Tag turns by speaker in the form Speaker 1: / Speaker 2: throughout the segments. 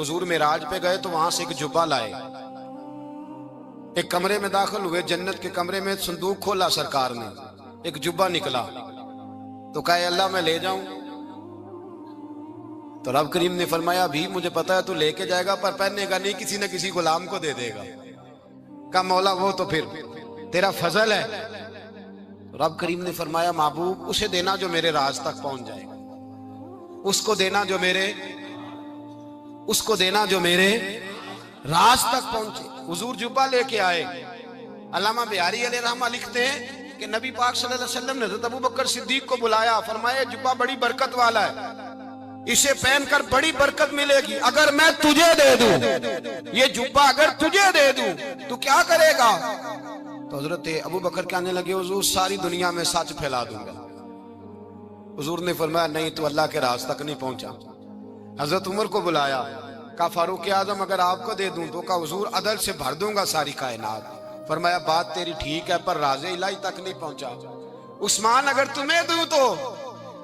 Speaker 1: हुजूर मेराज पे गए तो वहां से एक जुब्बा लाए, एक कमरे में दाखिल हुए, जन्नत के कमरे में संदूक खोला सरकार ने, एक जुब्बा निकला तो कहा अल्लाह मैं ले जाऊं? तो रब करीम ने फरमाया भी मुझे पता है तू लेके जाएगा पर पहनेगा नहीं, किसी न किसी गुलाम को दे देगा। कहा मौला वो तो फिर तेरा फजल है। तो रब करीम ने फरमाया महबूब उसे देना जो मेरे राज तक पहुंच जाएगा, उसको देना जो मेरे राज तक पहुंचे। हुजूर जुब्बा लेके आए। अल्लामा बिहारी अलैहि रहमा लिखते हैं कि नबी पाक सल्लल्लाहु अलैहि वसल्लम ने हज़रत अबू बकर सिद्दीक को बुलाया, फरमाया जुब्बा बड़ी बरकत वाला है, इसे पहनकर बड़ी बरकत मिलेगी। अगर मैं तुझे दे दूं, ये जुब्बा अगर तुझे दे दूं तो क्या करेगा? तो हजरत अबू बकर कहने लगे हुजूर सारी दुनिया में सच फैला दूंगा। हुजूर ने फरमाया नहीं तू अल्लाह के राज तक नहीं पहुंचा। हजरत उमर को बुलाया, कहा फारूक आजम अगर आपको दे दूं तो कहा हुजूर अदल से भर दूंगा सारी कायनात। फरमाया बात तेरी ठीक है पर राज़े इलाही तक नहीं पहुंचा। उस्मान अगर तुम्हें दूं तो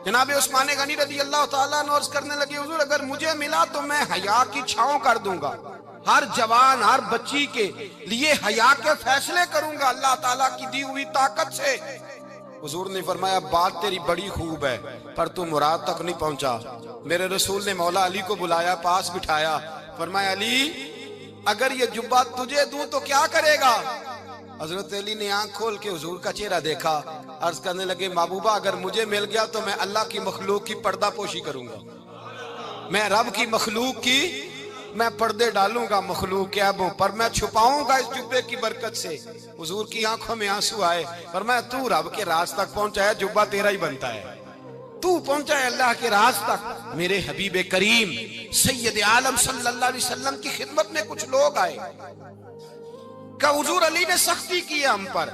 Speaker 1: जनाब उस्मान गनी रज़ी अल्लाह ताला अन्हु अर्ज़ करने लगे हुजूर अगर मुझे मिला तो मैं हया की छांव कर दूंगा, हर जवान हर बच्ची के लिए हया के फैसले करूंगा अल्लाह ताला की दी हुई ताकत से। हुजूर ने फरमाया बात तेरी बड़ी खूब है पर तू मुराद तक नहीं पहुंचा। मेरे रसूल ने मौला अली को बुलाया, पास बिठाया, फरमाया अली अगर ये जुब्बा तुझे दूं तो क्या करेगा? हजरत अली ने आंख खोल के हुजूर का चेहरा देखा, अर्ज करने लगे महबूबा अगर मुझे मिल गया तो मैं अल्लाह की मखलूक की पर्दापोशी करूंगा, मैं रब की मखलूक की मैं पर्दे डालूंगा मखलूक के ऐबों पर, मैं छुपाऊंगा इस जुब्बे की बरकत से। हुजूर की आंखों में आंसू आए, फरमाया तू रब के राज तक पहुंचा है, जुब्बा तेरा ही बनता है, तू पहुंचा है अल्लाह के राज तक। मेरे हबीब करीम सैयद आलम सल्लल्लाहु अलैहि वसल्लम की खिदमत में कुछ लोग आए, का हुजूर अली ने सख्ती की है हम पर,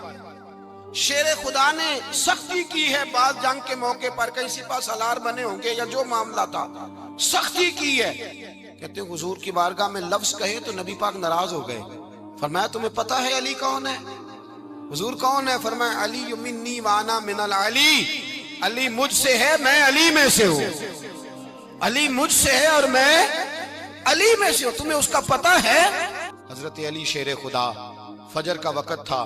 Speaker 1: शेर खुदा ने सख्ती की है, बात जंग के मौके पर कहीं सिपा सलार बने होंगे या जो मामला था सख्ती की है। कहते हैं हुजूर की बारगाह में लफ्ज कहे तो नबी पाक नाराज हो गए। फरमाया तुम्हें पता है अली कौन है? हुजूर कौन है? फरमाया अली मिन्नी वाना मिनल अली, अली मुझसे है मैं अली में से हूं, अली मुझसे है और मैं अली में से हूं, तुम्हें उसका पता है? हजरत अली शेर खुदा, फजर का वक़्त था,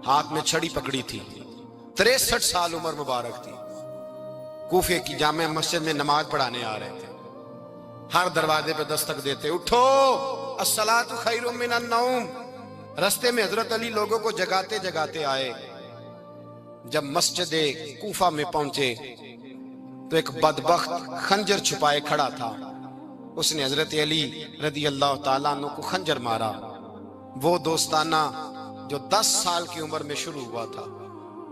Speaker 1: हाथ में छड़ी पकड़ी थी, 63 साल उम्र मुबारक थी, कूफे की जामे मस्जिद में नमाज पढ़ाने आ रहे थे। हर दरवाजे पे दस्तक देते उठो अस्सलातु खैरुम मिनन नौम। रास्ते में हजरत अली लोगों को जगाते जगाते आए। जब मस्जिद कूफा में पहुंचे तो एक बदबख्त खंजर छुपाए खड़ा था, उसने हजरत अली रदी अल्लाह ताला अन्हु को खंजर मारा। वो दोस्ताना जो 10 साल की उम्र में शुरू हुआ था,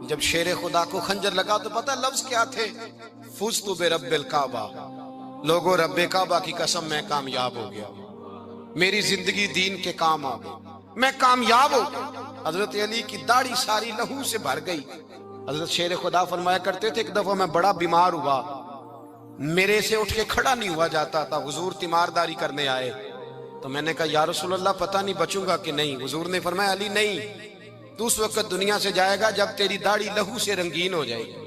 Speaker 1: जब शेर खुदा को खंजर लगा तो पता लफ्ज क्या थे? फुज़्तु बिरब्बिल काबा, लोगो रब्बे काबा की कसम मैं कामयाब हो गया, मेरी जिंदगी दीन के काम आ गई, मैं कामयाब हो गया। हजरत अली की दाढ़ी सारी लहू से भर गई। हजरत शेर खुदा फरमाया करते थे एक दफा मैं बड़ा बीमार हुआ, मेरे से उठ के खड़ा नहीं हुआ जाता था, हुजूर तीमारदारी करने आए तो मैंने कहा या रसूल अल्लाह पता नहीं बचूंगा कि नहीं। हुजूर ने फरमाया अली नहीं, तू उस वक्त दुनिया से जाएगा जब तेरी दाढ़ी लहू से रंगीन हो जाएगी।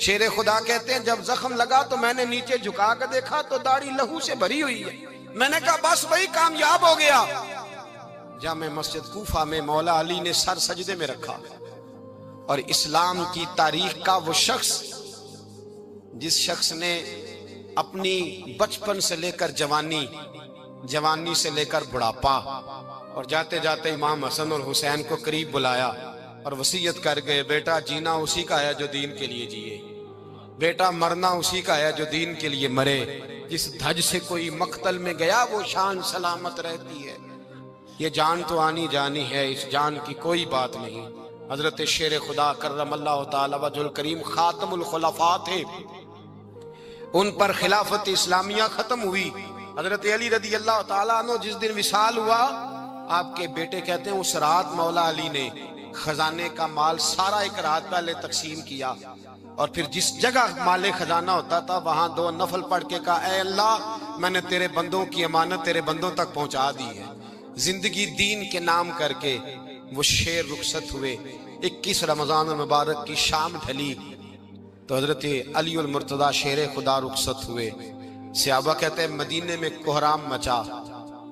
Speaker 1: शेर खुदा कहते हैं जब जख्म लगा तो मैंने नीचे झुका कर देखा तो दाढ़ी लहू से भरी हुई है। मैंने कहा बस वही कामयाब हो गया। जामे मस्जिद कूफा में मौला अली ने सर सजदे में रखा और इस्लाम की तारीख का वो शख्स जिस शख्स ने अपनी बचपन से लेकर जवानी, जवानी से लेकर बुढ़ापा और जाते जाते इमाम हसन और हुसैन को करीब बुलाया और वसीयत कर गए बेटा जीना उसी का है जो दीन के लिए जिए, बेटा मरना उसी का है जो दीन के लिए मरे, जिस धज से कोई मक्तल में गया वो शान सलामत रहती है, ये जान तो आनी जानी है, इस जान की कोई बात नहीं। हजरत शेर खुदा करमल्लाहु ताला वजहुल करीम खातमुल खुलफा थे, उन पर खिलाफत इस्लामिया खत्म हुई। हजरत अली रदी अल्लाह ताला अन्हु जिस दिन विसाल हुआ, आपके बेटे कहते हैं उस रात मौला अली ने खजाने का माल सारा एक रात पहले तकसीम किया और फिर जिस जगह माले खजाना होता था वहां 2 नफल पढ़ के कहा ऐ अल्लाह मैंने तेरे बंदों की अमानत तेरे बंदों तक पहुंचा दी है। जिंदगी दीन के नाम करके वो शेर रुखसत हुए। 21 रमजान मुबारक की शाम ढली तो हजरत अली उल मुर्तदा शेर खुदा रुखसत हुए। सहाबा कहते हैं मदीने में कोहराम मचा,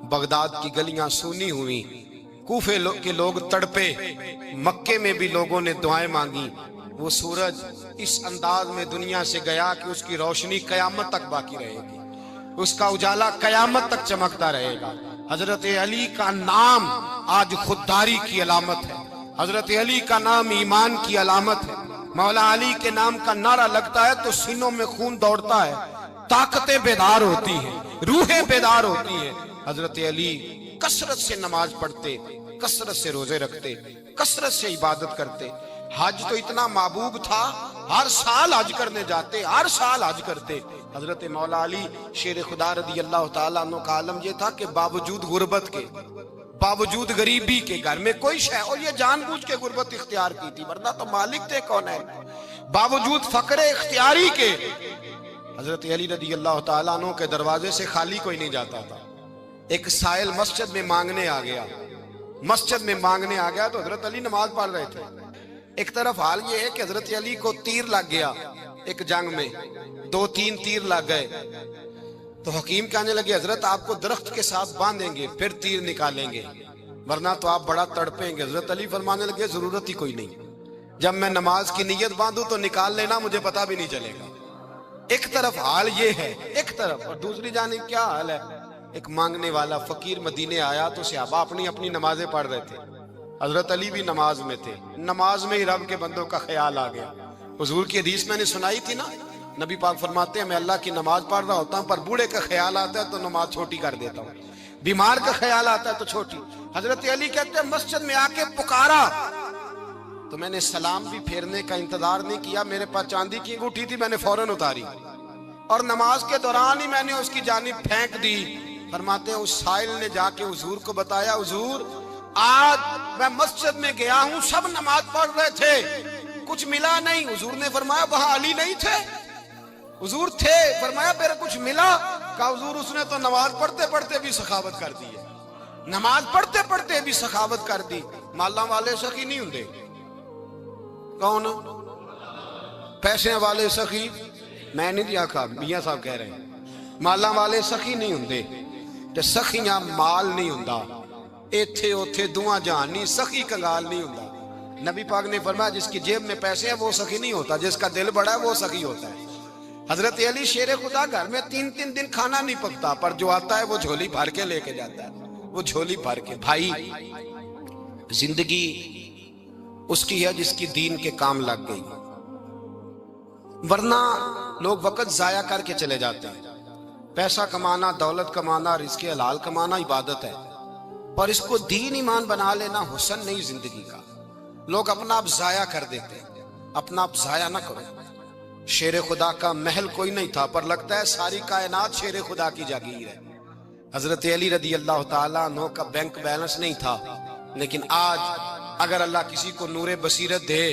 Speaker 1: बगदाद की गलियां सूनी हुई, कूफे के लोग तड़पे, मक्के में भी लोगों ने दुआएं मांगी। वो सूरज इस अंदाज में दुनिया से गया कि उसकी रोशनी कयामत तक बाकी रहेगी, उसका उजाला कयामत तक चमकता रहेगा। हजरत अली का नाम आज खुददारी की अलामत है, हजरत अली का नाम ईमान की अलामत है। मौला अली के नाम का नारा लगता है तो सीनों में खून दौड़ता है, ताकतें बेदार होती हैं, रूहें बेदार होती हैं। हजरत अली कसरत से नमाज पढ़ते, कसरत से रोजे रखते, कसरत से इबादत करते। हज तो इतना महबूब था, हर साल हज करने जाते, हर साल हज करते। हजरत मौला अली शेर खुदा रदी अल्लाह ताला अन्हु का आलम ये था कि बावजूद गुर्बत के, बावजूद गरीबी के, घर में कोई शय, और ये जानबूझ के गुर्बत इख्तियार की थी, वरना तो मालिक थे कौन है। बावजूद फकरे इख्तियारी के हजरत अली रदी अल्लाह ताला अन्हु के दरवाजे से खाली कोई नहीं जाता था। एक साइल मस्जिद में मांगने आ गया, मस्जिद में मांगने आ गया तो हजरत अली नमाज पढ़ रहे थे। एक तरफ हाल ये है कि हजरत अली को तीर लग गया, एक जंग में 2-3 तीर लग गए, तो हकीम कहने लगे हजरत आपको दरख्त के साथ बांधेंगे फिर तीर निकालेंगे, वरना तो आप बड़ा तड़पेंगे। हजरत अली फरमाने लगे जरूरत ही कोई नहीं, जब मैं नमाज की नीयत बांधू तो निकाल लेना, मुझे पता भी नहीं चलेगा। एक तरफ हाल ये है, एक तरफ, और दूसरी जानिब क्या हाल है, एक मांगने वाला फकीर मदीने आया तो सहाबा अपनी अपनी नमाजें पढ़ रहे थे, हजरत अली भी नमाज में थे। नमाज में ही रब के बंदों का ख्याल आ गया। हुजूर की हदीस मैंने सुनाई थी ना, नबी पाक फरमाते हैं मैं अल्लाह की नमाज पढ़ रहा होता हूँ, पर बूढ़े का ख्याल आता है तो नमाज छोटी कर देता हूँ, बीमार का ख्याल आता है तो छोटी। हजरत अली कहते हैं मस्जिद में आके पुकारा तो मैंने सलाम भी फेरने का इंतजार नहीं किया, मेरे पास चांदी की अंगूठी थी, मैंने फौरन उतारी और नमाज के दौरान ही मैंने उसकी जानिब फेंक दी। फरमाते हैं उस साइल ने जाके हुजूर को बताया, हुजूर आज मैं मस्जिद में गया हूँ, सब नमाज पढ़ रहे थे, कुछ मिला नहीं। हुजूर ने फरमाया वहां अली नहीं थे? हुजूर थे। फरमाया मेरे कुछ मिला? कहा हुजूर उसने तो नमाज पढ़ते पढ़ते भी सखावत कर दी है, नमाज पढ़ते पढ़ते भी सखावत कर दी। माला वाले सखी नहीं होंगे, कौन पैसे वाले सखी? मैं नहीं आखा, मियां साहब कह रहे हैं माला वाले सखी नहीं होंगे, ते सखियां माल नहीं हुंदा, इथे उथे दुआ जहान नहीं, सखी कंगाल नहीं हुंदा। नबी पाक ने फरमाया जिसकी जेब में पैसे हैं वो सखी नहीं होता, जिसका दिल बड़ा है वो सखी होता है। हजरत अली शेर खुदा घर में 3-3 दिन खाना नहीं पकता, पर जो आता है वो झोली भर के लेके जाता है, वो झोली भर के। भाई जिंदगी उसकी है जिसकी दीन के काम लग गई, वरना लोग वक्त जाया करके चले जाते हैं। पैसा कमाना, दौलत कमाना, रिज़्क़ हलाल कमाना इबादत है, पर इसको दीन ईमान बना लेना हुस्न नहीं जिंदगी का। लोग अपना आप जाया कर देते हैं, अपना आप जाया ना करो। शेर खुदा का महल कोई नहीं था, पर लगता है सारी कायनात शेर खुदा की जागीर है। हजरत अली रदी अल्लाह ताला अन्हु का बैंक बैलेंस नहीं था, लेकिन आज अगर अल्लाह किसी को नूरे बसीरत दे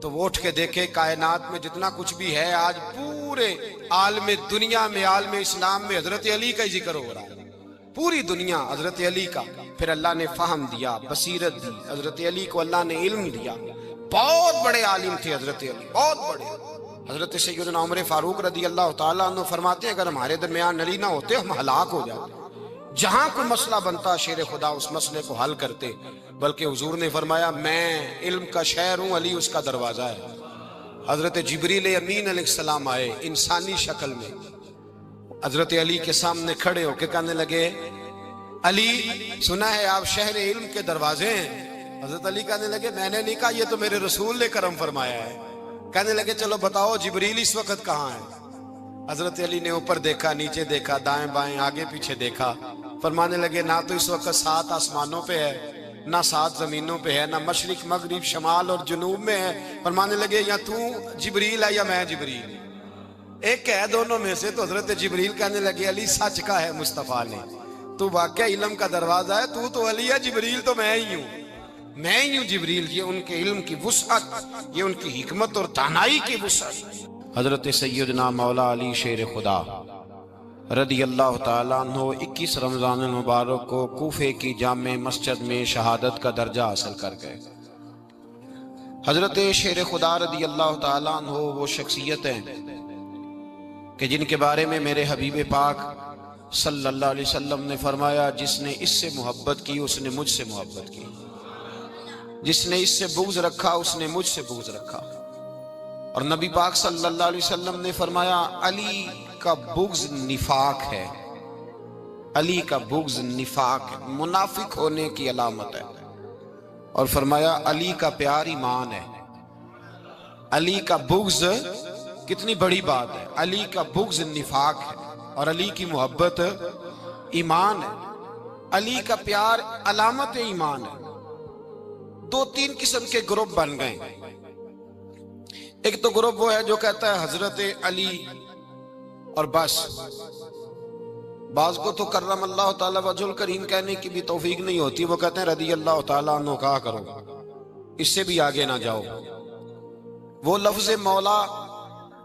Speaker 1: तो वो उठ के देखे कायनात में जितना कुछ भी है, आज पूरे आलमे दुनिया में, आलमे इस्लाम में हजरत अली का ही जिक्र हो रहा है, पूरी दुनिया हजरत अली का। फिर अल्लाह ने फहम दिया, बसीरत दी, हजरत अली को अल्लाह ने इल्म दिया। बहुत बड़े आलिम थे हजरत अली, बहुत बड़े। हजरत सैयदना उमर फारूक रदी अल्लाह ताला अन्हु फरमाते हैं अगर हमारे दरमियान अली ना होते हम हलाक हो जाते। जहां कोई मसला बनता शेर खुदा उस मसले को हल करते, बल्कि हुजूर ने फरमाया मैं इल्म का शहर हूं, अली उसका दरवाजा है। हजरत जिब्रील अमीन अलैहिस्सलाम आए इंसानी शक्ल में, हजरत अली के सामने खड़े होके कहने लगे अली सुना है आप शहर इल्म के दरवाजे हैं। हजरत अली कहने लगे मैंने नहीं कहा, ये तो मेरे रसूल ने करम फरमाया है। कहने लगे चलो बताओ जिब्रील इस वक्त कहाँ है? हजरत अली ने ऊपर देखा, नीचे देखा, दाएं बाएं आगे पीछे देखा। फरमाने लगे ना तो इस वक्त 7 आसमानों पे है, ना 7 जमीनों पे है, ना मशरिक मगरिब शमाल और जुनूब में है। फरमाने लगे या तू जिब्रील है या मैं जिब्रील, एक है दोनों में से। तो हजरत जिब्रील कहने लगे अली सच का है मुस्तफा ने, तू वाकई इल्म का दरवाजा है, तू तो अली है, जिब्रील तो मैं ही हूँ, मैं ही हूँ जिब्रील। ये उनके इल्म की वुसअत, ये उनकी हिकमत और तानाई की वुसअत। हजरत सैयदना मौला अली शेर खुदा रदी अल्लाह ताला अन्हु 21 रमजान मुबारक को कूफे की जामे मस्जिद में शहादत का दर्जा हासिल कर गए। हजरत शेर खुदा रदी अल्लाह ताला अन्हु वो शख्सियत हैं कि जिनके बारे में मेरे हबीब पाक सल्लल्लाहु अलैहि वसल्लम ने फरमाया, जिसने इससे मोहब्बत की उसने मुझसे मोहब्बत की, जिसने इससे बुग़्ज़ रखा उसने मुझसे बुग़्ज़ रखा। और नबी पाक सल्लल्लाहु अलैहि वसल्लम ने फरमाया, अली का बुग़्ज़ निफाक है, अली का बुग़्ज़ निफाक है, मुनाफिक होने की अलामत है। और फरमाया अली का प्यार ईमान है। अली का बुग़्ज़ कितनी बड़ी बात है, अली का बुग़्ज़ निफाक है और अली की मोहब्बत ईमान है। अली का प्यार अलामत ईमान है। दो तीन किस्म के ग्रुप बन गए। एक तो ग्रुप वो है जो कहता है हजरत अली और बस। बाज को तो कर्रम अल्लाह ताला वजहुल करीम कहने की भी तौफीक नहीं होती, वो कहते हैं रदी अल्लाह ताला अन्हु कहा करो, इससे भी आगे ना जाओ। वो लफ्ज मौला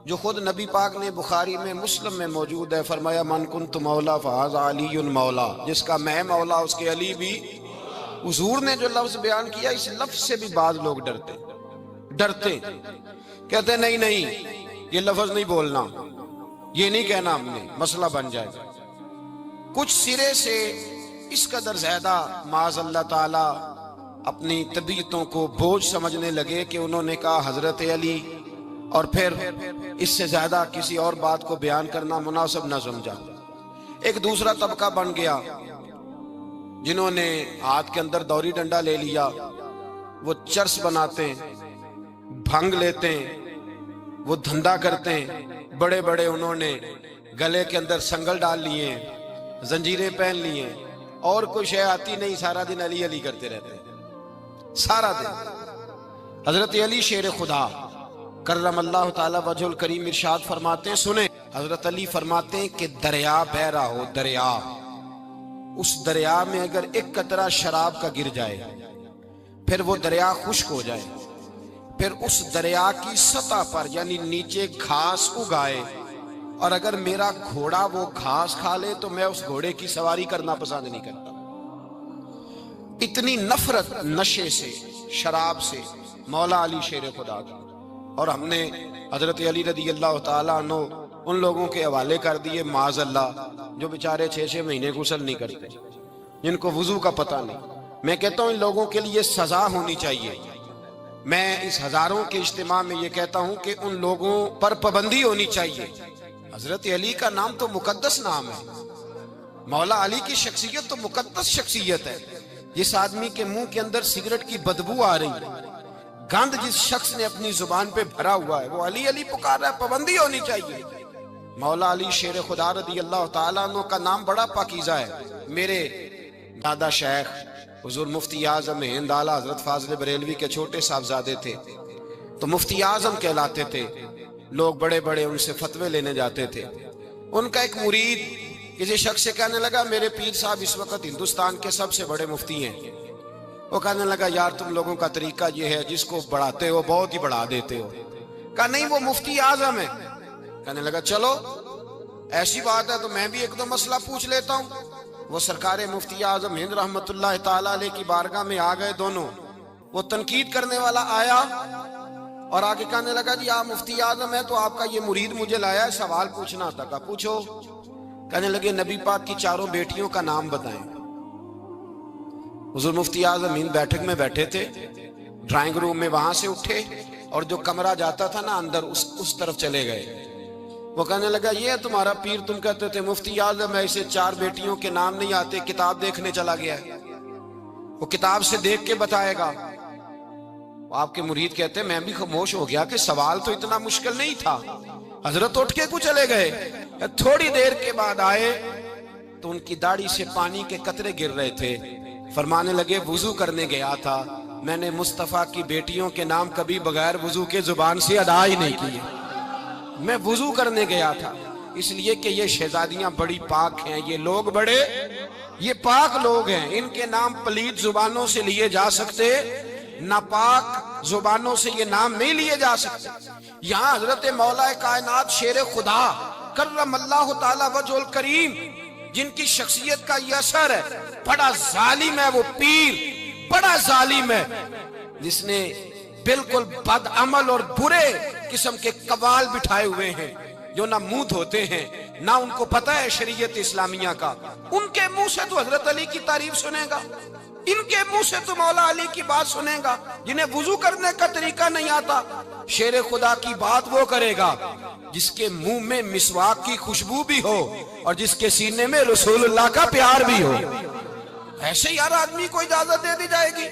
Speaker 1: जो खुद नबी पाक ने बुखारी में मुस्लिम में मौजूद है, फरमाया मन कुन्तु मौला फहाज़ा अलीयुन मौला, जिसका मैं मौला उसके अली भी। हुजूर ने जो लफ्ज बयान किया, इस लफ्ज से भी बाज लोग डरते कहते नहीं नहीं ये लफ्ज नहीं बोलना, ये नहीं कहना, हमने मसला बन जाएगा। कुछ सिरे से इस कदर ज्यादा माज़ अल्लाह ताला अपनी तबीयतों को बोझ समझने लगे कि उन्होंने कहा हजरत अली, और फिर इससे ज्यादा किसी और बात को बयान करना मुनासिब न समझा। एक दूसरा तबका बन गया जिन्होंने हाथ के अंदर दौरी डंडा ले लिया, वो चर्स बनाते हैं, भंग लेते हैं, वो धंधा करते हैं। बड़े बड़े उन्होंने गले के अंदर संगल डाल लिए, जंजीरें पहन लिए, और कोई शय आती नहीं, सारा दिन अली अली करते रहते हैं सारा दिन। हजरत अली शेर खुदा कर्रम अल्लाह ताला वजहुल करीम इरशाद फरमाते हैं, सुने, हजरत अली फरमाते हैं कि दरिया बह रहा हो, दरिया, उस दरिया में अगर एक कतरा शराब का गिर जाए, फिर वो दरिया खुश्क हो जाए, फिर उस दरिया की सतह पर यानी नीचे घास उगाए, और अगर मेरा घोड़ा वो घास खा ले तो मैं उस घोड़े की सवारी करना पसंद नहीं करता। इतनी नफरत नशे से, शराब से मौला अली शेर खुदा का। और हमने हजरत अली रदी अल्लाह ताला अन्हु उन लोगों के हवाले कर दिए माज़ अल्लाह, जो बेचारे 6-6 महीने गुस्ल नहीं करते, जिनको वुजू का पता नहीं। मैं कहता हूं इन लोगों के लिए सजा होनी चाहिए। मैं इस हजारों के इज्तिमा में ये कहता हूं कि उन लोगों पर पाबंदी होनी चाहिए। हजरत अली का नाम तो मुकद्दस नाम है, मौला अली की शख्सियत तो मुकद्दस शख्सियत है। जिस आदमी के मुंह के अंदर सिगरेट की बदबू आ रही है, गंद जिस शख्स ने अपनी जुबान पे भरा हुआ है, वो अली अली पुकार रहा है, पाबंदी होनी चाहिए। मौला अली शेर खुदा रदी अल्लाह ताला अन्हु का नाम बड़ा पाकीज़ा है। मेरे दादा शेख हुजूर मुफ्ती आज़म हिंद आला हजरत फाजिल बरेलवी के छोटे साहबजादे थे, तो मुफ्ती आज़म कहलाते थे। लोग बड़े बड़े उनसे फतवे लेने जाते थे। उनका एक मुरीद किसी शख्स से कहने लगा, मेरे पीर साहब इस वक्त हिंदुस्तान के सबसे बड़े मुफ्ती हैं। वो कहने लगा, यार तुम लोगों का तरीका ये है, जिसको बढ़ाते हो बहुत ही बढ़ा देते हो। कहा नहीं, वो मुफ्ती आज़म है। कहने लगा, चलो ऐसी बात है तो मैं भी एक दो मसला पूछ लेता हूँ। वो सरकार मुफ्ती आज़म हिंद रहमतुल्लाह ताला अलैह की बारगाह में आ गए दोनों। वो तनकीद करने वाला आया और आगे कहने लगा, जी आप मुफ्ती आज़म है तो आपका ये मुरीद मुझे लाया है, सवाल पूछना था। कहा पूछो। कहने लगे, नबी पाक की 4 बेटियों का नाम बताएं। हुजूर मुफ्ती आज़म हिंद बैठक में बैठे थे, ड्राइंग रूम में, वहां से उठे और जो कमरा जाता था ना अंदर, उस तरफ चले गए। वो कहने लगा, ये है तुम्हारा पीर, तुम कहते थे मुफ्ती आज़म है, इसे 4 बेटियों के नाम नहीं आते, किताब देखने चला गया है, वो किताब से देख के बताएगा। आपके मुरीद कहते मैं भी खामोश हो गया कि सवाल तो इतना मुश्किल नहीं था। हजरत उठ के कुछ चले गए। थोड़ी देर के बाद आए तो उनकी दाढ़ी से पानी के कतरे गिर रहे थे। फरमाने लगे, वुजू करने गया था, मैंने मुस्तफा की बेटियों के नाम कभी बगैर वुजू के जुबान से अदा ही नहीं किए। मैं वुजू करने गया था इसलिए कि ये शहजादियां बड़ी पाक हैं, ये लोग बड़े ये पाक लोग हैं, इनके नाम पलीद जुबानों से लिए जा सकते, नापाक जुबानों से ये नाम नहीं लिए जा सकते। यहाँ हजरत मौला कायनात शेर खुदा कर्रम अल्लाह ताला वजहुल करीम, जिनकी शख्सियत का ये असर है, बड़ा जालिम है वो पीर, बड़ा जालिम है, जिसने बिल्कुल बदअमल और बुरे किस्म के कवाल बिठाए हुए हैं। जो ना मुंह धोते हैं, ना उनको पता है शरीयत इस्लामिया का, उनके मुंह से तो हजरत अली की तारीफ सुनेगा, इनके मुंह से तो मौला अली की बात सुनेगा, जिन्हें वुजू करने का तरीका नहीं आता। शेर खुदा की बात वो करेगा जिसके मुंह में मिसवाक की खुशबू भी हो और जिसके सीने में रसूलुल्लाह का प्यार भी हो। ऐसे यार आदमी को इजाजत दे दी जाएगी?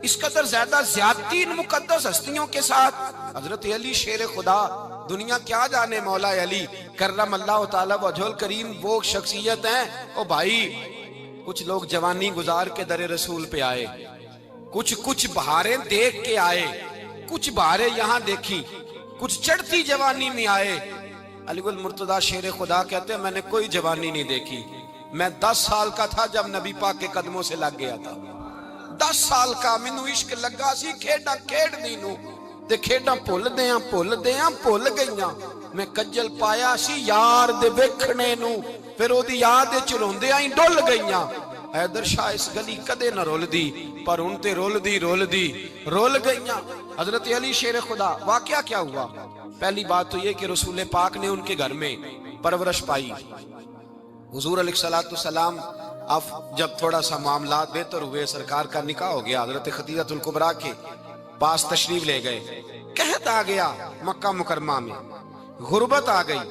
Speaker 1: इस कदर ज्यादा ज्यादती इन मुकद्दस हस्तियों के साथ। हजरत अली शेर खुदा, दुनिया क्या जाने मौला अली करम अल्लाह ताला वजहुल करीम वो शख्सियत हैं। ओ भाई, कुछ लोग जवानी गुजार के दरे रसूल पे आए, कुछ बहारें देख के आए, कुछ बहारें यहाँ देखी, कुछ चढ़ती जवानी में आए। अलीगुल मुर्तजा शेर खुदा कहते हैं, मैंने कोई जवानी नहीं देखी। मैं 10 साल का था जब नबी पाक के कदमों से लग गया था। 10 साल का मैनू इश्क लगा सी, खेडा खेडदी नू ते खेडा भुल गईयां। मैं कज्जल पाया सी यार दे वेखणे नू, फिर ओदी याद विच रोंदियां ही डुल गईयां। हैदर शाह इस गली कदे न रुलदी, पर हुण ते रुल गईयां। हजरत अली शेर खुदा, वाकया क्या हुआ? पहली बात तो ये कि रसूल पाक ने उनके घर में परवरिश पाई। हुजूर अलैहिस्सलाम अब जब थोड़ा सा मामला बेहतर हुए, सरकार का निकाह हो गया, हजरत खदीजतुल कुबरा के पास तशरीफ ले गए। कहत आ गया मक्का मुकरमा में, गुर्बत आ गई।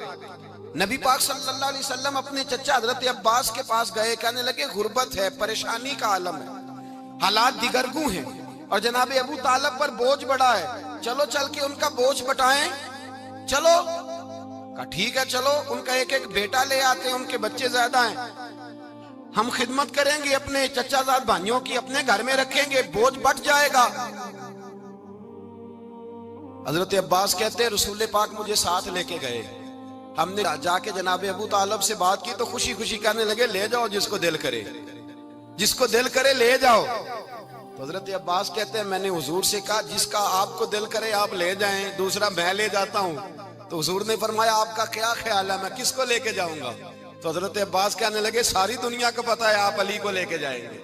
Speaker 1: नबी पाक सल्लल्लाहु अलैहि वसल्लम अपने चचा हजरत अब्बास के पास गए, कहने लगे गुर्बत है, परेशानी का आलम है, हालात दिगरगू हैं और जनाब अबू तालिब पर बोझ बड़ा है, चलो चल के उनका बोझ बटाएं। चलो, कहा ठीक है चलो, उनका एक एक बेटा ले आते हैं, उनके बच्चे ज्यादा हैं, हम खिदमत करेंगे अपने चचाजाद भाइयों की, अपने घर में रखेंगे, बोझ बट जाएगा। हजरत अब्बास कहते हैं रसूल पाक मुझे साथ लेके गए। हमने जाके जनाब अबू तालिब से बात की तो खुशी खुशी कहने लगे, ले जाओ जिसको दिल करे ले जाओ। तो हजरत अब्बास कहते हैं मैंने हुजूर से कहा जिसका आपको दिल करे आप ले जाएं, दूसरा मैं ले जाता हूं। तो हुजूर ने फरमाया आपका क्या ख्याल है, मैं किसको लेके जाऊंगा? तो हजरत अब्बास कहने लगे सारी दुनिया को पता है आप अली को लेके जाएंगे,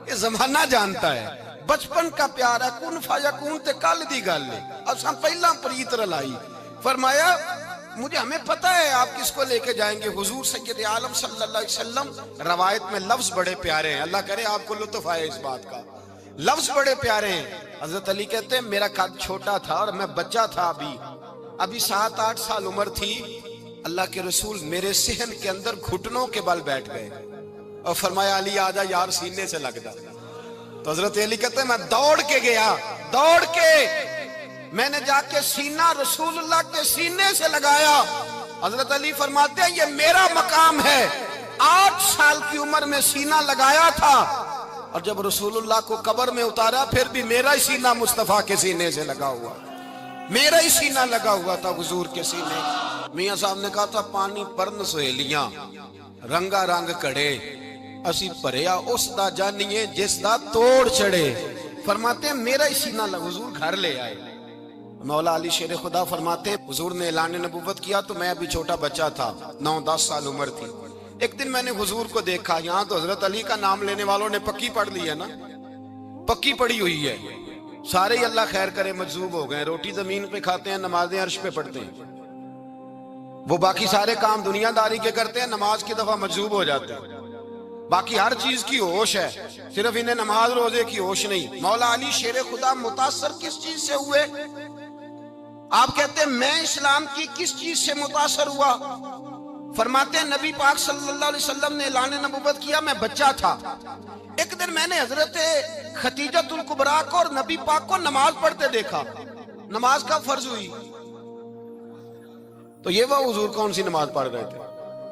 Speaker 1: ये जमाना जानता है, बचपन का प्यार है, कुन फयकून ते कल दी गल है, असां पहला प्रीत रलाई। फरमाया मुझे हमें पता है आप किसको लेके जाएंगे, हुजूर सैयद आलम सल्लल्लाहु अलैहि वसल्लम। रवायत में लफ्ज बड़े प्यारे हैं, अल्लाह करे आपको लुत्फ आए इस बात का, लफ्ज बड़े प्यारे हैं। हजरत अली कहते हैं मेरा कद छोटा था और मैं बच्चा था, अभी 7-8 साल उम्र थी। अल्लाह के रसूल मेरे सहन के अंदर घुटनों के बल बैठ गए और फरमाया अली आजा यार सीने से लग जा। तो हजरत अली कहते हैं मैं दौड़ के गया, दौड़ के मैंने जाके सीना रसूलुल्लाह के सीने से लगाया। हजरत अली फरमाते हैं ये मेरा मकाम है, 8 साल की उम्र में सीना लगाया था और जब रसूलुल्लाह को कब्र में उतारा फिर भी मेरा ही सीना मुस्तफा के सीने से लगा हुआ, मेरा ही सीना लगा हुआ था हुजूर के सीने। मियां साहब ने कहा था पानी परन सहेलियां रंगा रंग कड़े, असी भरिया उस दा जानिए जिस दा तोड़ चढ़े। फरमाते हैं मेरा ही सीना लगा, हुजूर घर ले आए। मौला अली शेर खुदा फरमाते हुजूर ने ऐलान नबुव्वत किया तो मैं अभी छोटा बच्चा था, 9-10 साल उम्र थी। एक दिन मैंने हुजूर को देखा, यहाँ तो हजरत अली का नाम लेने वालों ने पक्की पढ़ ली है ना, पक्की पड़ी हुई है, सारे ही अल्लाह खैर करे मजजूब हो गए, रोटी जमीन पे खाते हैं, नमाजें अर्श पे पढ़ते हैं, वो बाकी सारे काम दुनियादारी के करते हैं, नमाज की दफा मजजूब हो जाते हैं, बाकी हर चीज की होश है, सिर्फ इन्हें नमाज रोजे की होश नहीं। मौला अली शेर खुदा मुतासर किस चीज से हुए? आप कहते हैं मैं इस्लाम की किस चीज से मुतासर हुआ? फरमाते हैं नबी पाक सल्लल्लाहु अलैहि वसल्लम ने ऐलान नबुव्वत किया, मैं बच्चा था। एक दिन मैंने हजरत खदीजतुल कुबरा को और नबी पाक को नमाज पढ़ते देखा, नमाज का फर्ज हुई तो ये वह हुजूर कौन सी नमाज पढ़ रहे थे?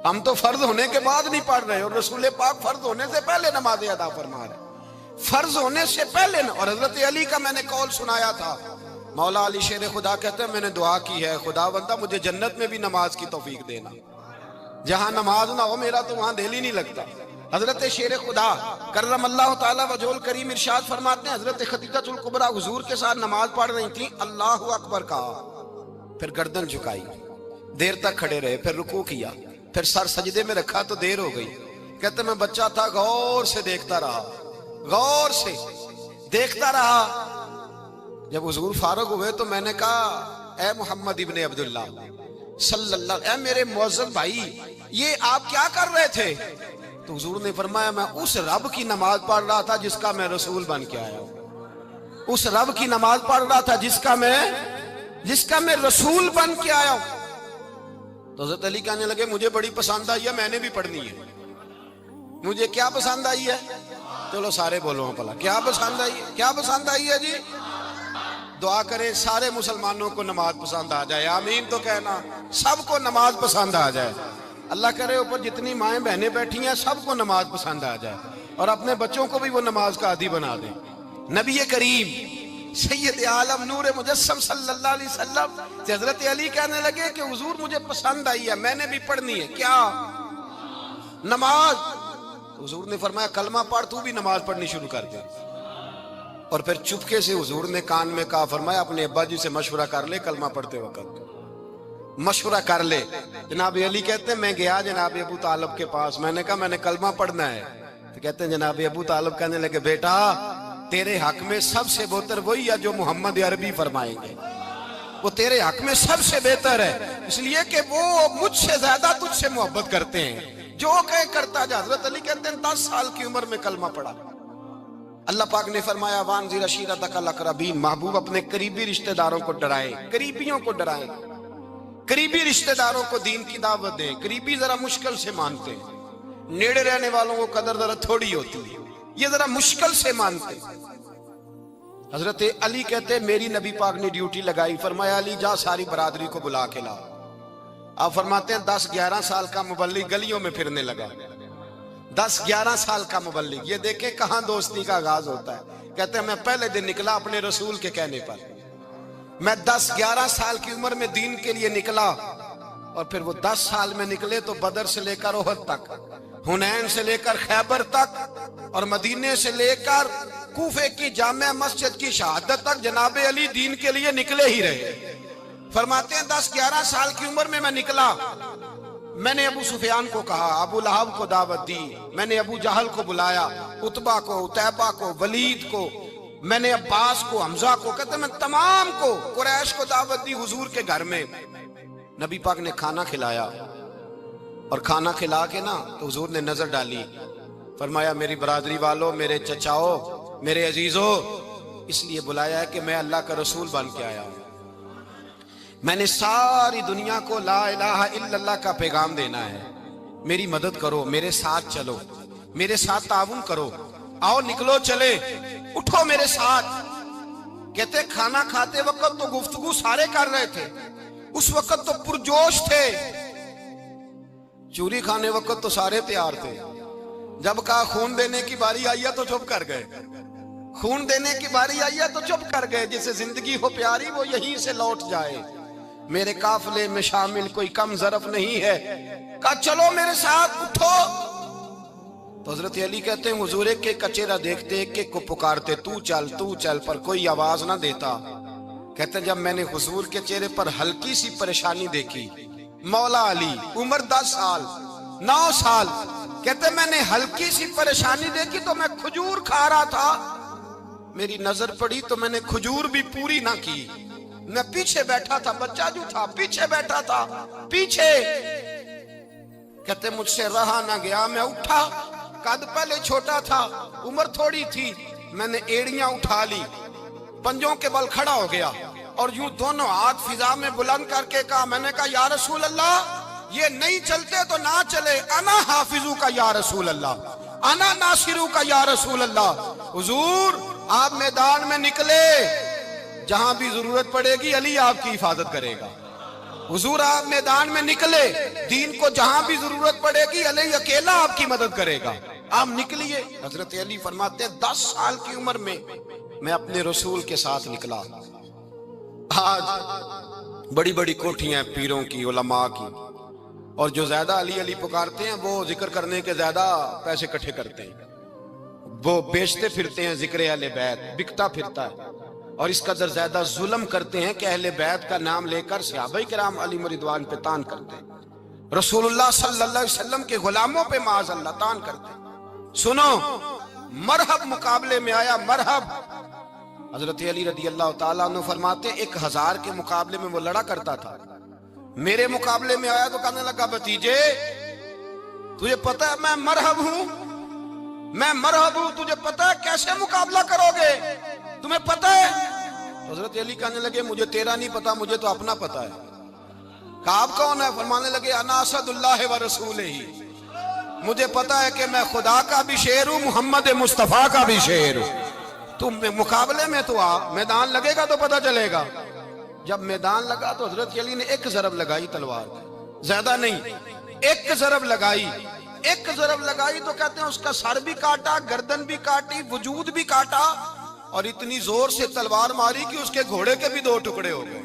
Speaker 1: हम तो फर्ज होने के बाद नहीं पढ़ रहे और रसूल पाक फर्ज होने से पहले नमाज अदा फरमा रहे, फर्ज होने से पहले न। और हजरत अली का मैंने कौल सुनाया था, मौला अली शेर खुदा कहते हैं मैंने दुआ की है खुदा बंदा मुझे जन्नत में भी नमाज की तौफीक देना, जहां नमाज ना हो मेरा तो वहां दिल ही नहीं लगता। हजरत शेर खुदा करम अल्लाह ताला वजहुल करीम इरशाद फरमाते हैं हजरत खदीजतुल कुबरा हुजूर के साथ नमाज पढ़ रही थी, अल्लाहु अकबर कहा, फिर गर्दन झुकाई, देर तक खड़े रहे, फिर रुकू किया, फिर सर सजदे में रखा तो देर हो गई। कहते मैं बच्चा था, गौर से देखता रहा, गौर से देखता रहा। जब हुजूर फारूक हुए तो मैंने कहा ए मोहम्मद इब्ने अब्दुल्ला, सल्लल्लाहु अलैहि, मेरे मुअज्जम भाई ये आप क्या कर रहे थे? तो हुजूर ने फरमाया मैं उस रब की नमाज पढ़ रहा था जिसका मैं रसूल बन के आया हूं। उस रब की नमाज पढ़ रहा था जिसका मैं रसूल बन के आया हूं। तो हज़रत अली कहने लगे मुझे बड़ी पसंद आई है, मैंने भी पढ़नी है। मुझे क्या पसंद आई है? चलो सारे बोलो भला, क्या पसंद आई है? क्या पसंद आई है जी? दुआ करें सारे मुसलमानों को नमाज पसंद आ जाए, आमीन तो कहना। सबको नमाज पसंद आ जाए, अल्लाह करे ऊपर जितनी माएँ बहनें बैठी हैं सबको नमाज पसंद आ जाए, और अपने बच्चों को भी वो नमाज का आदी बना दे। नबी करीम सैयद आलम नूर मुजस्सम सल्लल्लाहु अलैहि वसल्लम हज़रत अली कहने लगे कि हुजूर मुझे पसंद आई है, मैंने भी पढ़नी है। क्या? नमाज। हुजूर ने फरमाया कलमा पढ़, तू भी नमाज पढ़नी शुरू कर दे। और फिर चुपके से हुजूर ने कान में कहा, फरमाया अपने अब्बा जी से मशवरा कर ले, कलमा पढ़ते वक्त मशवरा कर ले। जनाब अली कहते हैं मैं गया जनाब अबू तालिब के पास, मैंने कहा मैंने कलमा पढ़ना है। तो कहते हैं जनाब अबू तालिब कहने लगे बेटा तेरे हक में सबसे बेहतर वही है जो मोहम्मद अरबी फरमाएंगे, वो तेरे हक में सबसे बेहतर है, इसलिए कि वो मुझसे ज्यादा तुझसे मोहब्बत करते हैं, जो कहे करता जा। हज़रत अली कहते हैं 10 साल की उम्र में कलमा पढ़ा। अल्लाह पाक ने फरमाया वानज़िर अशीरतकल अक़रबीन, महबूब अपने करीबी रिश्तेदारों को डराए, करीबियों को डराए, करीबी रिश्तेदारों को दीन की दावत दें। करीबी जरा मुश्किल से मानते हैं, नेड़े रहने वालों को कदर जरा थोड़ी होती है, ये जरा मुश्किल से मानते। हजरत अली कहते मेरी नबी पाक ने ड्यूटी लगाई, फरमाया अली जा सारी बरादरी को बुला के ला। आप फरमाते हैं 10-11 साल का मुबल्लिग गलियों में फिरने लगा। 10-11 साल का मुबल्लिग, ये देखे कहां दोस्ती का आगाज होता है। कहते हैं मैं पहले दिन निकला अपने रसूल के कहने पर, मैं 10-11 साल की उम्र में दीन के लिए निकला, और फिर वो 10 साल में निकले तो बदर से लेकर ओहद तक, हुनैन से लेकर खैबर तक, और मदीने से लेकर कूफे की जामिया मस्जिद की शहादत तक जनाब अली दीन के लिए निकले ही रहे। फरमाते हैं 10-11 साल की उम्र में मैं निकला, मैंने अबू सुफियान को कहा, अबू लहब को दावत दी, मैंने अबू जहल को बुलाया, उतबा को, उतैबा को, वलीद को, मैंने अब्बास को, हमजा को, कहते मैं तमाम को, कुरैश को दावत दी हुजूर के घर में। नबी पाक ने खाना खिलाया, और खाना खिला के ना तो हुजूर ने नजर डाली, फरमाया मेरी बरादरी वालों, मेरे चचाओ, मेरे अजीजों, इसलिए बुलाया है कि मैं अल्लाह का रसूल बन के आया हूं। मैंने सारी दुनिया को ला इलाहा इल्लल्लाह का पैगाम देना है, मेरी मदद करो, मेरे साथ चलो, मेरे साथ ताउन करो, आओ निकलो चले, उठो मेरे साथ। कहते खाना खाते वक्त तो गुफ्तगू सारे कर रहे थे, उस वक्त तो पुरजोश थे, चूरी खाने वक्त तो सारे तैयार थे, जब कहा खून देने की बारी आई है तो चुप कर गए, खून देने की बारी आई है तो चुप कर गए। जिसे जिंदगी हो प्यारी वो यहीं से लौट जाए, मेरे काफिले में शामिल कोई कम ज़रफ नहीं है। कहा चलो मेरे साथ उठो। तो हजरत अली कहते हैं हुजूर के कचेरा देखते एक को पुकारते तू चल, पर कोई आवाज ना देता। कहते जब मैंने हुजूर के चेहरे पर हल्की सी परेशानी देखी, मौला अली उम्र 10 साल 9 साल, कहते मैंने हल्की सी परेशानी देखी तो मैं खजूर खा रहा था, मेरी नजर पड़ी तो मैंने खजूर भी पूरी ना की, मैं पीछे बैठा था, बच्चा जो था पीछे बैठा था, पीछे। कहते मुझसे रहा ना गया, मैं उठा, कद पहले छोटा था, उम्र थोड़ी थी, मैंने एड़ियां उठा ली, पंजों के बल खड़ा हो गया और यूं दोनों हाथ फिजा में बुलंद करके कहा, मैंने कहा या रसूल अल्लाह ये नहीं चलते तो ना चले, अना हाफिजू का या रसूल अल्लाह, अना नासिरू का या रसूल अल्लाह। हुजूर आप मैदान में निकले, जहां भी जरूरत पड़ेगी अली आपकी हिफाजत करेगा। हुजूर आप मैदान में निकले, दीन को जहां भी जरूरत पड़ेगी अली अकेला आपकी मदद करेगा, आप निकलिए। हजरत अली फरमाते हैं 10 साल की उम्र में मैं अपने रसूल के साथ निकला। आज बड़ी बड़ी कोठियां पीरों की, उलमा की, और जो ज्यादा अली अली पुकारते हैं वो जिक्र करने के ज्यादा पैसे इकट्ठे करते हैं, वो बेचते फिरते हैं जिक्र अहले बैत, बिकता फिरता है, और इस कदर ज्यादा जुल्म करते हैं कि अहले बैत का नाम लेकर सहाबा किराम अली रिदवान पे तान करते हैं, रसूलुल्लाह सल्लल्लाहु अलैहि वसल्लम के गुलामों पे माज़ अल्लाह तान करते हैं। सुनो मरहब मुकाबले में आया, मरहब। हजरत अली रदी अल्लाह ताला अन्हु फरमाते 1000 के मुकाबले में वो लड़ा करता था, मेरे मुकाबले में आया तो कहने लगा भतीजे तुझे पता है मैं मरहब हूं, मैं मरहब हूं, तुझे पता है कैसे मुकाबला करोगे, तुम्हें पता है? हजरत अली कहने लगे मुझे तेरा नहीं पता, मुझे तो अपना पता है। काब कौन है? फरमाने लगे अना असदुल्लाह व रसूल ही, मुझे पता है कि मैं खुदा का भी शेर हूं, मोहम्मद मुस्तफा का भी शेर हूं। तुम मुकाबले में तो आ, मैदान लगेगा तो पता चलेगा। जब मैदान लगा तो हजरत अली ने एक जरब लगाई तलवार, ज्यादा नहीं, एक जरब लगाई। एक जरब लगाई तो कहते हैं उसका सर भी काटा, गर्दन भी काटी, वजूद भी काटा, और इतनी जोर से तलवार मारी कि उसके घोड़े के भी दो टुकड़े हो गए।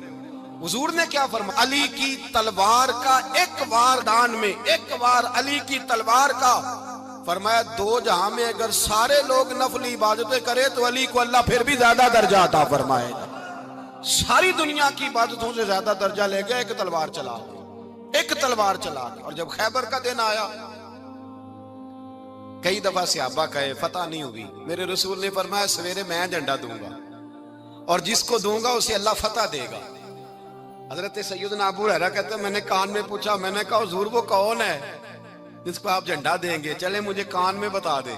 Speaker 1: हुजूर ने क्या फरमाया? अली की तलवार का एक वार दान में, एक वार अली की तलवार का, फरमाया दो जहां में अगर सारे लोग नफली इबादतें करे तो अली को अल्लाह फिर भी ज्यादा दर्जा अता फरमाएगा। सारी दुनिया की इबादतों से ज्यादा दर्जा ले गया एक तलवार चला, एक तलवार चला। और जब खैबर का दिन आया, कई दफा सहाबा कहे फतह नहीं हुई, मेरे रसूल ने फरमाया सवेरे मैं झंडा दूंगा और जिसको दूंगा उसे अल्लाह फतह देगा। हजरत सैयदना अबू हुरैरा कहते हैं मैंने कान में पूछा, मैंने कहा हुजूर वो कौन है जिसको आप झंडा देंगे, चले मुझे कान में बता दे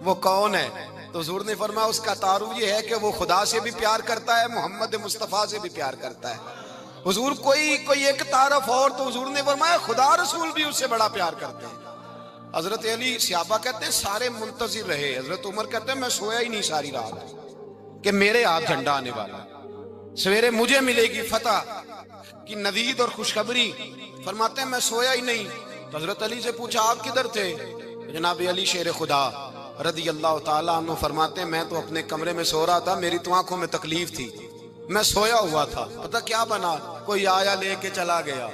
Speaker 1: वो कौन है। तो हुजूर ने फरमाया उसका तारुफ ये है कि वो खुदा से भी प्यार करता है, मोहम्मद मुस्तफा से भी प्यार करता है। हुजूर कोई एक तारफ और, तो हुजूर ने फरमाया खुदा रसूल भी उससे बड़ा प्यार करते हैं। हजरत अली सहाबा कहते हैं सारे मुंतजिर रहे। हजरत उमर कहते हैं मैं सोया ही नहीं सारी रात कि मेरे हाथ झंडा आने वाला, सवेरे मुझे मिलेगी फतह की नवीद और खुशखबरी। फरमाते हैं मैं सोया ही नहीं। तो हजरत अली से पूछा आप किधर थे? जनाब अली शेर खुदा रदी अल्लाह ताला अन्हु फरमाते हैं मैं तो अपने कमरे में सो रहा था, मेरी तो आंखों में तकलीफ थी, मैं सोया हुआ था, पता क्या बना, कोई आया लेके चला गया,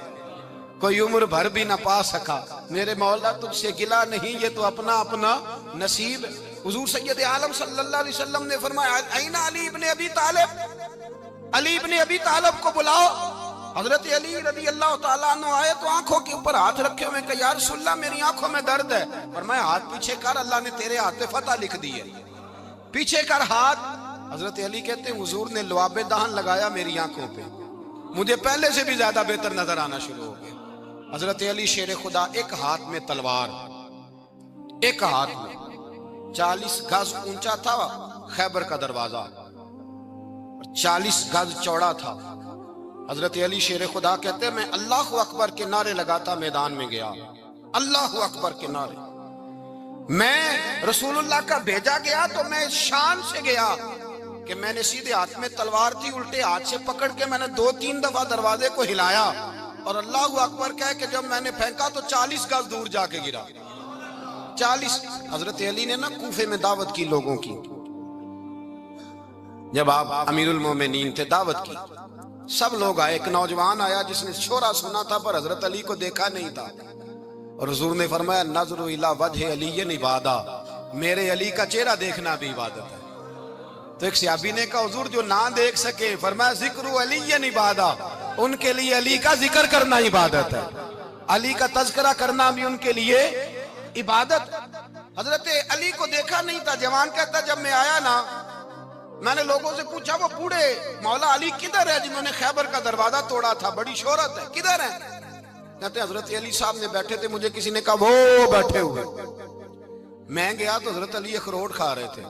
Speaker 1: कोई उम्र भर भी ना पा सका। मेरे मौला तुझसे गिला नहीं, ये तो अपना अपना नसीब। हुजूर सैयद आलम सल्लल्लाहु अलैहि वसल्लम ने फरमाया ऐना अली इब्ने अबी तालिब, अली इब्ने अबी तालिब को बुलाओ। हजरत अली रज़ी अल्लाह ताला अन्हु आए तो आंखों के ऊपर हाथ रखे हुए, कहा या रसूलल्लाह मेरी आंखों में दर्द है। फरमाया हाथ पीछे कर, अल्लाह ने तेरे हाथ पे फतह लिख दी है, पीछे कर हाथ। हजरत अली कहते हैं हुजूर ने लुआबे दहन लगाया मेरी आंखों पे, मुझे पहले से भी ज्यादा बेहतर नजर आना शुरू हो गया। हजरत अली शेर खुदा, एक हाथ में तलवार, एक हाथ में 40 गज ऊंचा था खैबर का दरवाजा, 40 गज चौड़ा था। हजरत अली शेर खुदा कहते हैं मैं अल्लाह अकबर के नारे लगाता मैदान में गया, अल्लाह अकबर के नारे। मैं रसूलुल्लाह का भेजा गया तो मैं शान से गया कि मैंने सीधे हाथ में तलवार थी, उल्टे हाथ से पकड़ के मैंने 2-3 दफा दरवाजे को हिलाया और अल्लाह अकबर कह के जब मैंने फेंका तो 40 गज दूर जाके गिरा। 40। हजरत अली ने ना कूफे में दावत की लोगों की, जब आप अमीरुल मोमिनीन थे, दावत की, सब लोग आए। एक नौजवान आया जिसने शोरा सुना था पर हजरत अली को देखा नहीं था, और हुजूर ने फरमाया नज़रु इला वजह अली इबादा, मेरे अली का चेहरा देखना भी इबादत है। तो एक सहाबी ने कहा हुजूर जो ना देख सके, फरमाया जिक्र अली इबादा, उनके लिए अली का जिक्र करना इबादत है, अली का तज़किरा करना भी उनके लिए इबादत। हजरत अली को देखा नहीं था। जवान कहता जब मैं आया ना, मैंने लोगों से पूछा वो बूढ़े मौला अली किधर है जिन्होंने खैबर का दरवाजा तोड़ा था, बड़ी शोहरत है, किधर है? कहते हजरत अली साहब ने बैठे थे, मुझे किसी ने कहा वो बैठे हुए। मैं गया तो हजरत अली अखरोट खा रहे थे,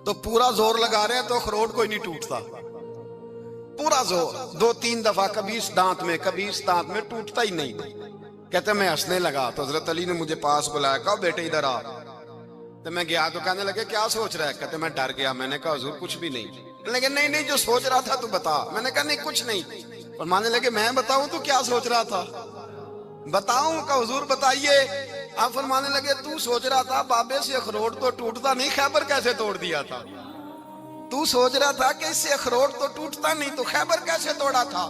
Speaker 1: तो पूरा जोर लगा रहे हैं तो अखरोट कोई नहीं टूटता, पूरा जोर 2-3 दफा, कभी इस दांत में कभी इस दांत में, टूटता ही नहीं। कहते मैं हंसने लगा तो हजरत अली ने मुझे पास बुलाया, कहा बेटे इधर आ। तो मैं गया तो कहने लगे क्या सोच रहा है? कहते मैं डर गया। मैंने कहा हुजूर कुछ भी नहीं। लेकिन नहीं नहीं जो सोच रहा था तू बता। मैंने कहा नहीं कुछ नहीं। और मानने लगे मैं बताऊं तू क्या सोच रहा था? बताऊं? का हुजूर बताइए। आप फरमाने लगे तू सोच रहा था बाबे से अखरोट तो टूटता नहीं, खैबर कैसे तोड़ दिया था? तू सोच रहा था कि इससे अखरोट तो टूटता नहीं, तो खैबर कैसे तोड़ा था?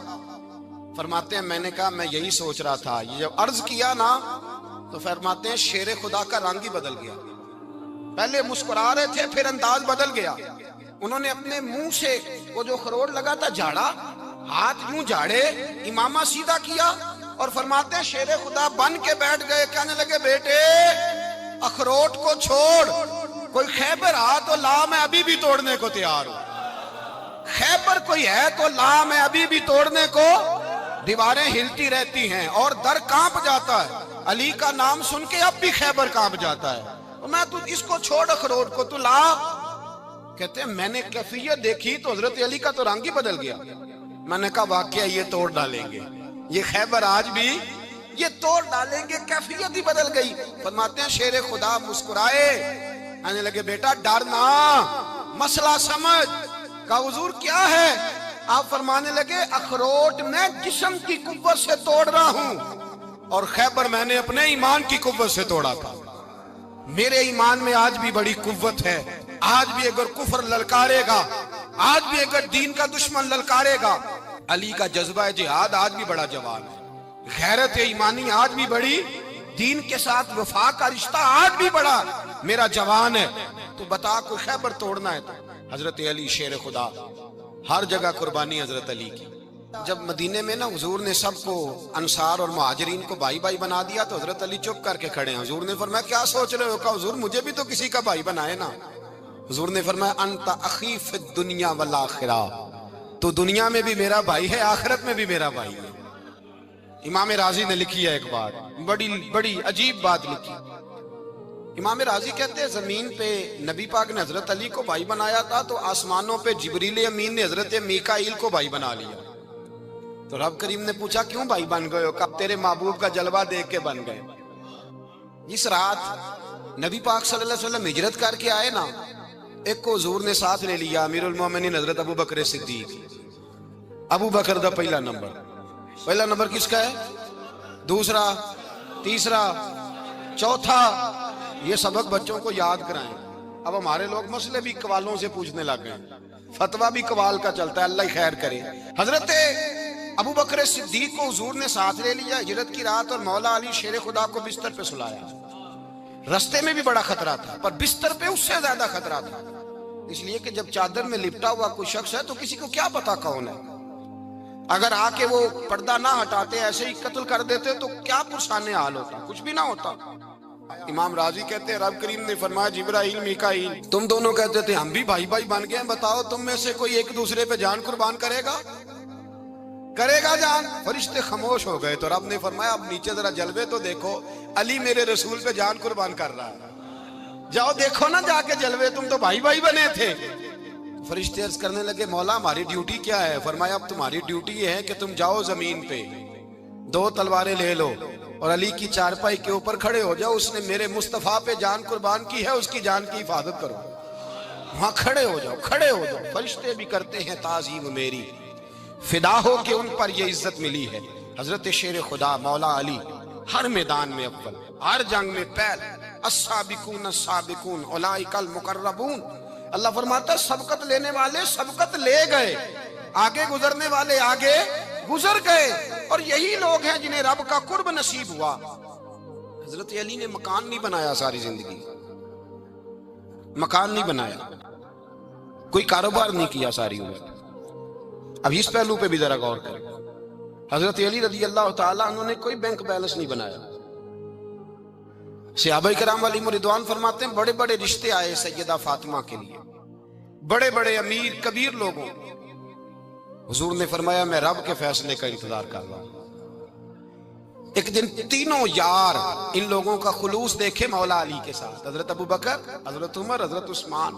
Speaker 1: फरमाते हैं मैंने कहा मैं यही सोच रहा था। ये जब अर्ज किया ना तो फरमाते हैं शेर खुदा का रंग ही बदल गया। पहले मुस्कुरा रहे थे, फिर अंदाज बदल गया। उन्होंने अपने मुंह से वो जो खरोट लगा था झाड़ा, हाथ यूं झाड़े, इमामा सीधा किया और फरमाते हैं शेर खुदा बन के बैठ गए। कहने लगे बेटे अखरोट को छोड़, कोई खैबर आ तो ला, मैं अभी भी तोड़ने को तैयार हूं। खैबर कोई है तो ला, मैं अभी भी तोड़ने को। दीवारें हिलती रहती हैं और दर कांप जाता है। अली का नाम सुन के अब भी खैबर कांप जाता है। तो मैं तू इसको छोड़ अखरोट को, तू ला। कहते हैं मैंने कैफियत देखी तो हजरत अली का तो रंग ही बदल गया। मैंने कहा वाकया ये तोड़ डालेंगे, ये खैबर आज भी ये तोड़ डालेंगे, कैफियत ही बदल गई। फरमाते हैं शेर खुदा मुस्कुराए, आने लगे बेटा डर ना, मसला समझ। कहा हुजूर क्या है? आप फरमाने लगे अखरोट मैं जिस्म की कुव्वत से तोड़ रहा हूं और खैबर मैंने अपने ईमान की कुव्वत से तोड़ा था। मेरे ईमान में आज भी बड़ी कुव्वत है। आज भी अगर कुफर ललकारेगा, आज भी अगर दीन का दुश्मन ललकारेगा, अली का जज्बा जिहाद आज भी बड़ा जवान है। गैरत ईमानी आज भी बड़ी, दीन के साथ वफा का रिश्ता आज भी बड़ा मेरा जवान है। तो बता कोई खैबर तोड़ना है तो हजरत अली शेर खुदा, हर जगह कुर्बानी हजरत अली की। जब मदीने में ना हुजूर ने सबको अंसार और मुहाजिरीन को भाई भाई बना दिया तो हजरत अली चुप करके खड़े हैं। हुजूर ने फरमाया क्या सोच रहे हो? कहा हुजूर मुझे भी तो किसी का भाई बनाए ना। हुजूर ने फरमाया अंता अखी फिद दुनिया वल आखिरा, तो दुनिया में भी मेरा भाई है, आखिरत में भी मेरा भाई है। इमाम राजी ने लिखी है एक बात, बड़ी बड़ी अजीब बात लिखी। इमाम राजी कहते हैं जमीन पे नबी पाक ने हजरत अली को भाई बनाया था तो आसमानों पे जिब्रील अमीन ने हजरत मीकाईल को भाई बना लिया। तो रब करीम ने पूछा क्यों भाई बन गए हो? कब तेरे महबूब का जलवा देख के बन गए। इस रात नबी पाक सल्लल्लाहु अलैहि वसल्लम हिजरत करके आए ना, एक को हुजूर ने साथ ले लिया, अमीरुल मोमिनीन हजरत अबू बकर सिद्दीक। अबू बकर दा पहला नंबर किसका है? दूसरा, तीसरा, चौथा। ये सबक बच्चों को याद कराएं। अब हमारे लोग मसले भी कवालों से पूछने लग गए, फतवा भी कवाल का चलता है, अल्लाह ही खैर करे। हजरत अबू बकर सिद्दीक को हुजूर ने साथ ले लिया हिजरत की रात और मौला अली शेर खुदा को बिस्तर पे सुलाया। रास्ते में भी बड़ा खतरा था पर बिस्तर पे उससे ज्यादा खतरा था, इसलिए कि जब चादर में लिपटा हुआ कोई शख्स है तो किसी को क्या पता कौन है। अगर आके वो पर्दा ना हटाते, ऐसे ही कत्ल कर देते तो क्या पुरसाने हाल होता, कुछ भी ना होता। इमाम राजी कहते हैं रब करीम ने फरमाया जिब्राइल मीकाईल तुम दोनों कहते थे हम भी भाई भाई बन गए, बताओ तुम में से कोई एक दूसरे पे जान कुर्बान करेगा जान? फरिश्ते खामोश हो गए। तो रब ने फरमाया अब नीचे जरा जलवे तो देखो, अली मेरे रसूल पे जान कुर्बान कर रहा है, जाओ देखो ना जाके जलवे, तुम तो भाई भाई बने थे। फरिश्ते अर्ज करने लगे मौला हमारी ड्यूटी क्या है? फरमाया अब तुम्हारी ड्यूटी ये है कि तुम जाओ जमीन पे 2 तलवारें ले लो और अली की चारपाई के ऊपर खड़े हो जाओ, उसने मेरे मुस्तफा पे जान कुर्बान की है, उसकी जान की हिफाजत करो। वहां खड़े हो जाओ। फरिश्ते भी करते हैं ताजीम मेरी, फिदा हो के उन पर ये इज्जत मिली है। हजरत शेर खुदा मौला अली हर मैदान में अव्वल, हर जंग में पहल। अस्साबिकून अस्साबिकून उलाइकल मुकर्रबून। अल्लाह फरमाता सबकत लेने वाले सबकत ले गए, आगे गुजरने वाले आगे गुजर गए, और यही लोग हैं जिन्हें रब का कुर्ब नसीब हुआ। हजरत अली ने मकान नहीं बनाया, सारी जिंदगी मकान नहीं बनाया, कोई कारोबार नहीं किया सारी उम्र। अब इस पहलू पे भी जरा गौर करें। हजरत अली रज़ी अल्लाह ताला उन्होंने कोई बैंक बैलेंस नहीं बनाया। सहाबा किराम अलैहिम रिदवान फरमाते हैं बड़े बड़े रिश्ते आए सैयदा फातिमा के लिए, बड़े बड़े अमीर कबीर लोगों। हुजूर ने फरमाया मैं रब के फैसले का इंतजार कर रहा हूं। एक दिन तीनों यार इन लोगों का खुलूस देखे मौला अली के साथ, हजरत अबू बकर, हजरत उमर, हजरत उस्मान।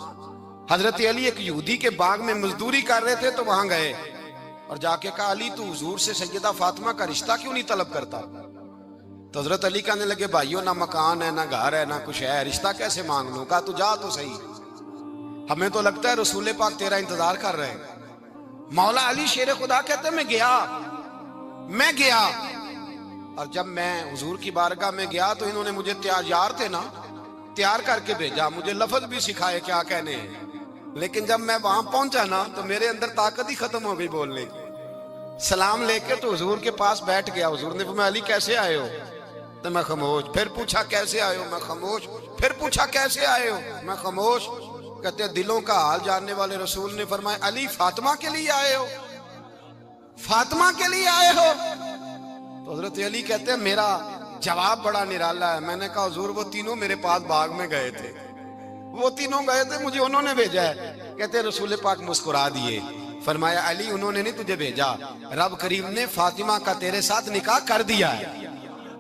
Speaker 1: हजरत अली एक यहूदी के बाग में मजदूरी कर रहे थे तो वहां गए और जाके कहा अली तू हुजूर से सैयदा फातिमा का रिश्ता क्यों नहीं तलब करता? तो हजरत अली कहने लगे भाइयों ना मकान है, ना घर है, ना कुछ है, रिश्ता कैसे मांग लूं? कहा तू जा तो सही, हमें तो लगता है रसूल पाक तेरा इंतजार कर रहे हैं। मौला अली शेर खुदा कहते मैं गया और जब मैं हुजूर की बारगाह में गया तो इन्होंने मुझे तैयार थे ना, तैयार करके भेजा, मुझे लफ्ज भी सिखाए क्या कहने हैं। लेकिन जब मैं वहां पहुंचा ना तो मेरे अंदर ताकत ही खत्म हो गई बोलने की। सलाम लेके तो हुजूर के पास बैठ गया। हुजूर ने फरमाया अली कैसे आए हो? तो मैं खामोश। फिर पूछा कैसे आए हो? मैं खामोश। फिर पूछा कैसे आए हो? मैं खामोश। कहते दिलों का हाल जानने वाले रसूल ने फरमाया अली फातिमा के लिए आए हो? फातिमा के लिए आए हो? तो हजरत अली कहते हैं मेरा जवाब बड़ा निराला है। मैंने कहा हुजूर वो तीनों मेरे पास बाग में गए थे, मुझे उन्होंने भेजा है। कहते रसूल पाक मुस्कुरा दिए, फरमाया अली उन्होंने नहीं तुझे भेजा, रब करीम ने फातिमा का तेरे साथ निकाह कर दिया है,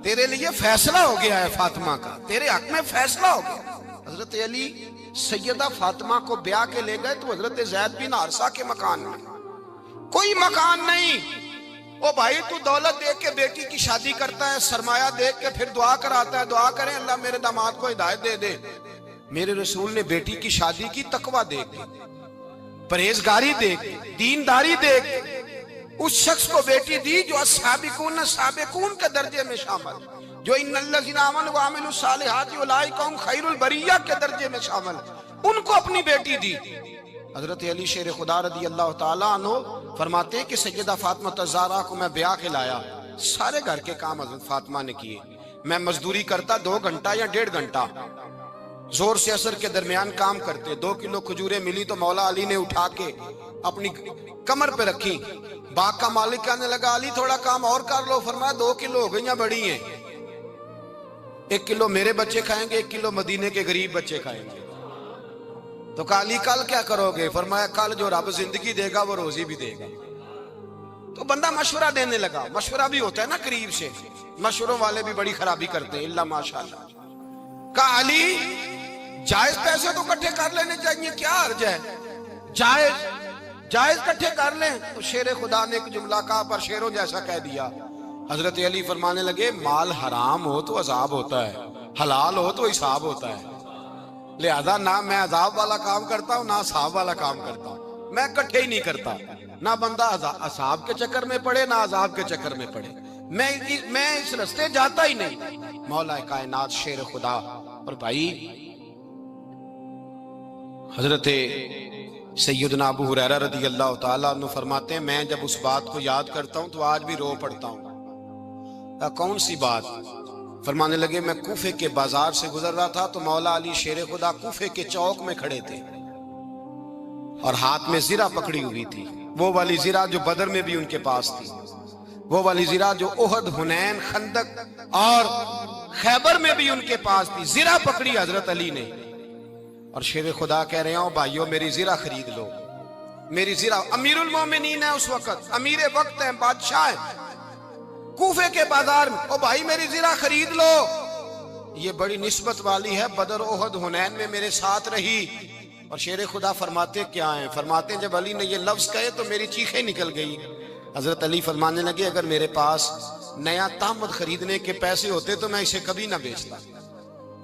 Speaker 1: तेरे लिए फैसला हो गया है, फातिमा का तेरे हक में फैसला हो गया। हजरत अली सैयदा फातिमा को ब्याह के ले गए तो हजरत ज़ैद बिन हारिसा के मकान में, कोई मकान नहीं। ओ भाई तू दौलत देख के बेटी की शादी करता है, सरमाया देख के फिर दुआ कराता है, दुआ करें अल्लाह मेरे दामाद को हिदायत दे दे। मेरे रसूल ने बेटी की शादी की तकवा देख के, परहेजगारी देख के, दीनदारी देख के उस शख्स को बेटी दी जो अस्साबिकून साबिकून के दर्जे में शामिल, जो इन्नल्लज़ीना आमनू व अमिलुस सालिहाति उलाइका हुम खैरुल बरिया के दर्जे में शामिल, उनको अपनी बेटी दी। हजरत अली शेर खुदा रदी अल्लाह ताला अन्हु फरमाते हैं कि सैयदा फातिमा ज़हरा को मैं ब्याह के लाया, सारे घर के काम हजरत फातिमा ने किए। मैं मजदूरी करता 2 घंटा या 1.5 घंटा, जोर से असर के दरमियान काम करते। 2 किलो खजूरें मिली तो मौला अली ने उठा के अपनी कमर पे रखी। बाग का मालिक कहने लगा अली थोड़ा काम और कर लो। फरमाया 2 किलो हो गई बड़ी हैं, 1 किलो मेरे बच्चे खाएंगे, 1 किलो मदीने के गरीब बच्चे खाएंगे। तो कहा अली कल क्या करोगे? फरमाया कल जो रब जिंदगी देगा वो रोजी भी देगा। तो बंदा मशवरा देने लगा, मशवरा भी होता है ना करीब से, मशवरों वाले भी बड़ी खराबी करते हैं इल्ला माशाअल्लाह। कहा अली जायज पैसे तो इकट्ठे कर लेने चाहिए, क्या अर्ज है, जायज इकट्ठे कर लें। तो शेर खुदा ने एक जुमला कहा पर शेरों जैसा कह दिया। हजरत अली फरमाने लगे माल हराम हो तो अजाब होता है, हलाल हो तो हिसाब होता है, लिहाजा ना मैं अजाब वाला काम करता हूँ ना असाब वाला काम करता हूँ, मैं इकट्ठे ही नहीं करता। ना बंदा असाब के चक्कर में पड़े ना अजाब के चक्कर में पड़े, मैं इस रास्ते जाता ही नहीं। मौला कायनात शेर खुदा। और भाई हजरत सैयदना अबू हुरैरा रदी अल्लाह ताला अन्हु फरमाते हैं मैं जब उस बात को याद करता हूँ तो आज भी रो पड़ता हूँ। कौन सी बात? फरमाने लगे मैं कूफे के बाजार से गुजर रहा था तो मौला अली शेर खुदा कूफे के चौक में खड़े थे और हाथ में जीरा पकड़ी हुई थी, वो वाली जीरा जो बदर में भी उनके पास थी, वो वाली जीरा जो ओहद, हुनैन, खंदक और खैबर में भी उनके पास थी। जीरा पकड़ी हजरत अली ने और शेर खुदा कह रहे हो भाइयों मेरी जीरा खरीद लो, मेरी जीरा। अमीरुल मोमिनीन है उस वक्त, अमीर वक्त है, बादशाह है कूफे के बाजार में। ओ भाई मेरी जीरा खरीद लो, ये बड़ी निस्बत वाली है, बदर, ओहद, हुनैन में मेरे साथ रही। और शेर खुदा फरमाते क्या हैं? फरमाते जब अली ने ये लफ्ज कहे तो मेरी चीखें निकल गई। हजरत अली फरमाने लगे अगर मेरे पास नया तामद खरीदने के पैसे होते तो मैं इसे कभी ना बेचता,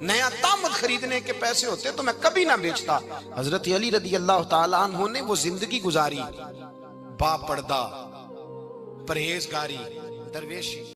Speaker 1: नया तामद खरीदने के पैसे होते तो मैं कभी ना बेचता। हजरत अली रदी अल्लाह ताला अन्हु ने वो जिंदगी गुजारी बापर्दा, परहेजगारी, दरवेशी।